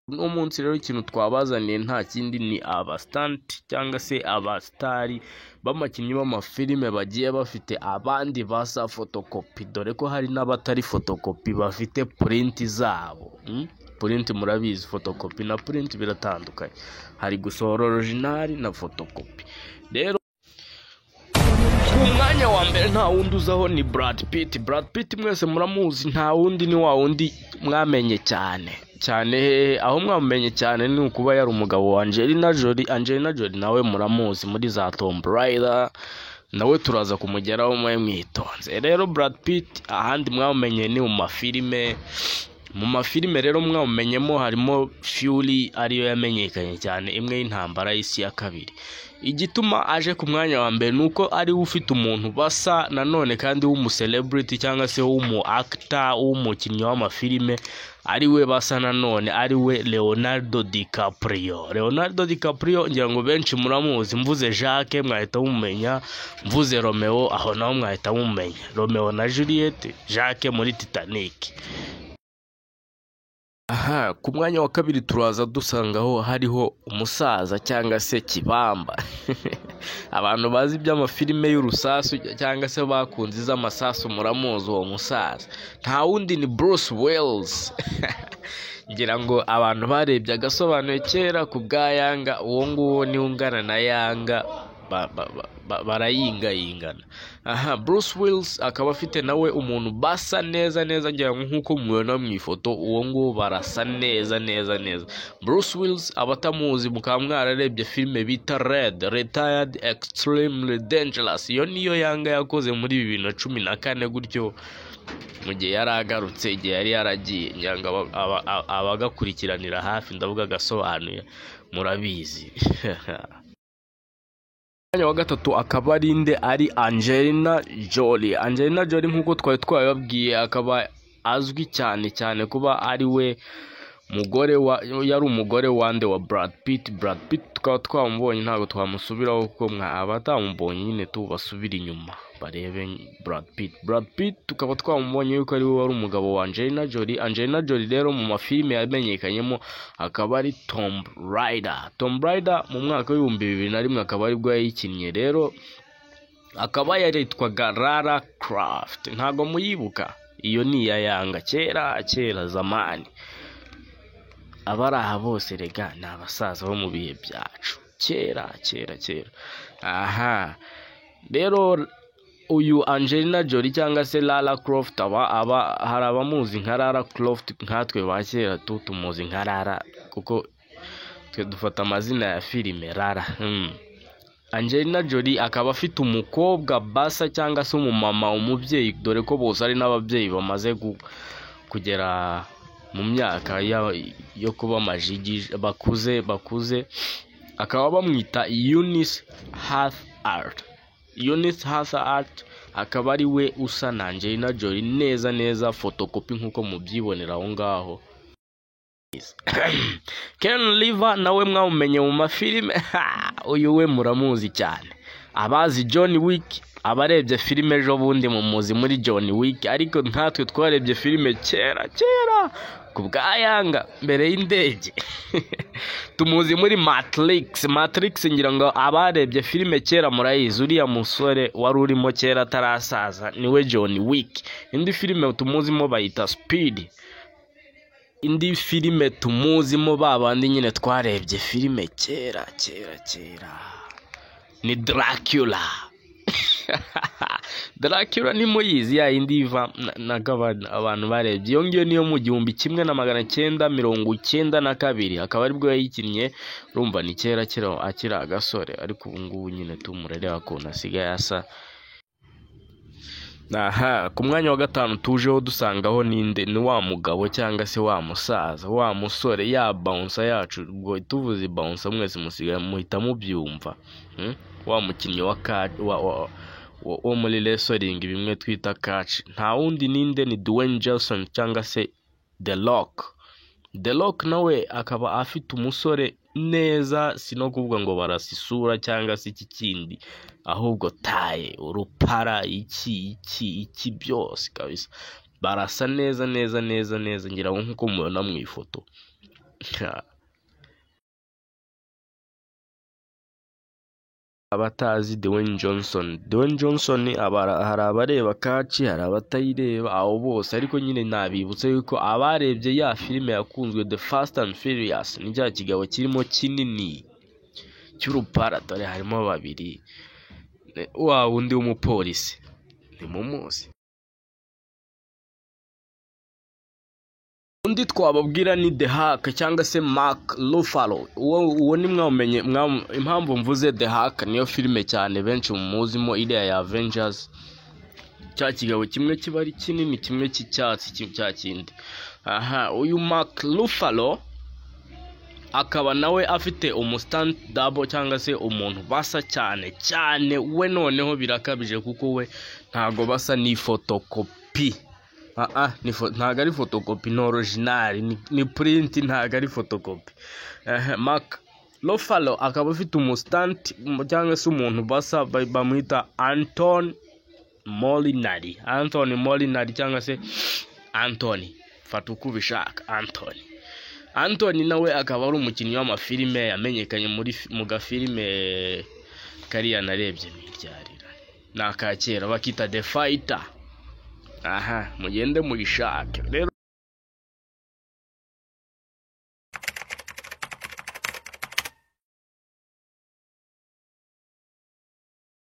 uno munsi rero ikintu twabazaniye nta kindi ni abastunt cyangwa se abastari b'amakinnyi b'amafilime bagiye bafite abandi basa photocopy, dore ko hari n'abatari photocopy bafite print zabo. Print murabizi, photocopy na print biratandukanye, hari gusohora original na photocopy. Rero ku mwanya wa mbere nta wundi uzaho ni Brad Pitt. Brad Pitt mwese muramuzi, nta wundi ni wa wundi mwamenye cyane aho mwamenye cyane ni ukuba yari umugabo wa Angelina Jolie nawe muramuzi muri za Tomb Raider, nawe turaza kumugeraho mwitonze. Rero Brad Pitt ahandi mwamenye ni mu mafilime rero mwamenyemo harimo Fury, ariyo yamenyekanye cyane, imwe y'intambara y'isi ya kabiri. Igituma aje ku mwanya wa mbere nuko ari ufite umuntu basa nanone kandi w'umu-celebrity cyangwa se w'umu-actor w'umukinnyi w'amafilime, ari we basa nanone, ari we Leonardo DiCaprio. Ngira ngo benshi muramuzi, mvuze Jacques mwahita mumenya, mvuze Romeo aho naho mwahita mumenya, Romeo na Juliet, Jacques muri Titanic. Ku mwanya wa kabiri turaza dusangaho hariho umusaza cyangwa se Kibamba. Abantu bazi iby'amafilime y'urusasu cyangwa se bakunze iz'amasasu muramuzi uwo musaza, nta wundi ni Bruce Willis. Ngira ngo abantu barebye agasobanuye kera ku bwa Yanga, uwo nguwo ni ungana na Yanga, barayingayingana. Bruce Willis akaba afite nawe umuntu basa neza ngira ngo nkuko mubona mu ifoto, uwo nguwo barasa neza. Bruce Willis abatamuzi mukaba mwararebye filime bita Retired Extremely Dangerous, iyo niyo Yanga yakoze muri 2014 gutyo, mu gihe yari agarutse, igihe yari yaragiye. Nyanga abagakurikiranira hafi ndavuga agasobanuye murabizi. Mwanya wa gatatu akaba ari Angelina Jolie. Angelina Jolie nkuko twababwiye akaba azwi cyane kuba ari we yari umugore wande wa Brad Pitt. Tukaba twamubonye, ntabwo twamusubiraho kuko abatamubonye nyine tubasubira inyuma barebe Brad Pitt tukaba twamubonye yuko ari we wari umugabo wa Angelina Jolie rero mu mafilime yamenyekanyemo akaba ari Tomb Raider mu mwaka w'2001 akaba ari bwo yayikinnye. Rero akaba yaritwaga Lara Croft, ntago muyibuka, iyo ni iya Yanga kera zamani. Abari aha bose rega ni abasaza bo mu bihe byacu kera. Rero uyu Angelina Jolie cyangwa se Lara Croft hari abamuzi nka Lara Croft, nkatwe ba kera tumuzi nka Lara kuko twe dufata amazina ya filime Lara. Angelina Jolie akaba afite umukobwa basa cyangwa se umumama, umubyeyi, dore ko bose ari n'ababyeyi bamaze kugera mu myaka yo kuba amajigi, bakuze. Akaba bamwita Eunice Hathaway, akaba ari we usa na Angelina Jolie neza photocopy nkuko mubyibonera aho ngaho. Ken Lever nawe mwawumenye mu mafilime, uyu we muramuzi cyane. Abazi John Wick, abarebye filime ejo bundi mumuzi muri John Wick, ariko nkatwe twarebye filime kera ku bwa Yanga mbere y'indege. Tumuzi muri Matrix, ngira ngo abarebye filime kera murayizi, uriya musore wari urimo kera atarasaza niwe John Wick. Indi filime tumuzimo bayita Speed, indi filime tumuzimo babandi nyine twarebye filime kera ni Dracula. Dracula ni muyizi, ya indi iva abantu barebye, iyo ngiyo niyo mu 1992 akaba ari bwo yayikinnye. Urumva ni kera akira agasore, ariko ubu ngubu nyine tumurereba ko nasigaye asa. Ku mwanya wa gatanu tujeho dusangaho ni wa mugabo cyangwa se wa musaza, wa musore, ya bouncer yacu. Ubwo tuvuze bouncer mwese musigaye muhita mubyumva, wa mukinnyi wo muri wrestling bimwe twita catch. Nta wundi ninde ni Dwayne Johnson cyangwa se The Rock nawe akaba afite umusore neza, sino kuvuga ngo barasisura cyangwa se ikindi, ahubwo taye, urupara, iki byose kabisa barasa neza ngira ngo nkuko mubona mu ifoto. abatazi Dwayne Johnson hari abareba kaci, hari abatayireba, abo bose ariko nyine nabibutse yuko abarebye ya filime yakunzwe The Fast and Furious, ni cya kigabo kirimo kinini cy'urupara, dore harimo babiri, wa wundi w'umupolisi ni mumuzi. Undi twababwira ni The Hulk cyangwa se Mark Ruffalo. Uwo ni mwamenye impamvu mvuze The Hulk, niyo filime cyane benshi mumuzimo, iriya ya Avengers, cya kigabo kimwe kiba ari kinini, kimwe cy'icyatsi cya kindi. Uyu Mark Ruffalo akaba nawe afite umustand double cyangwa se umuntu basa cyane we, noneho birakabije kuko we ntago basa ni photocopy. Ntago ari photocopy, ni original, ni print, ntago ari photocopy. Mark Ruffalo akaba afite umustand cyangwa se umuntu basa, bamwita Anton Molinari cyangwa se Anthony, fata uko ubishaka. Anthony nawe akaba ari umukinnyi w'amafilime yamenyekanye mu gafilime kariya narebye miryarira nakakera bakita The Fighter. Mugende muyishake rero.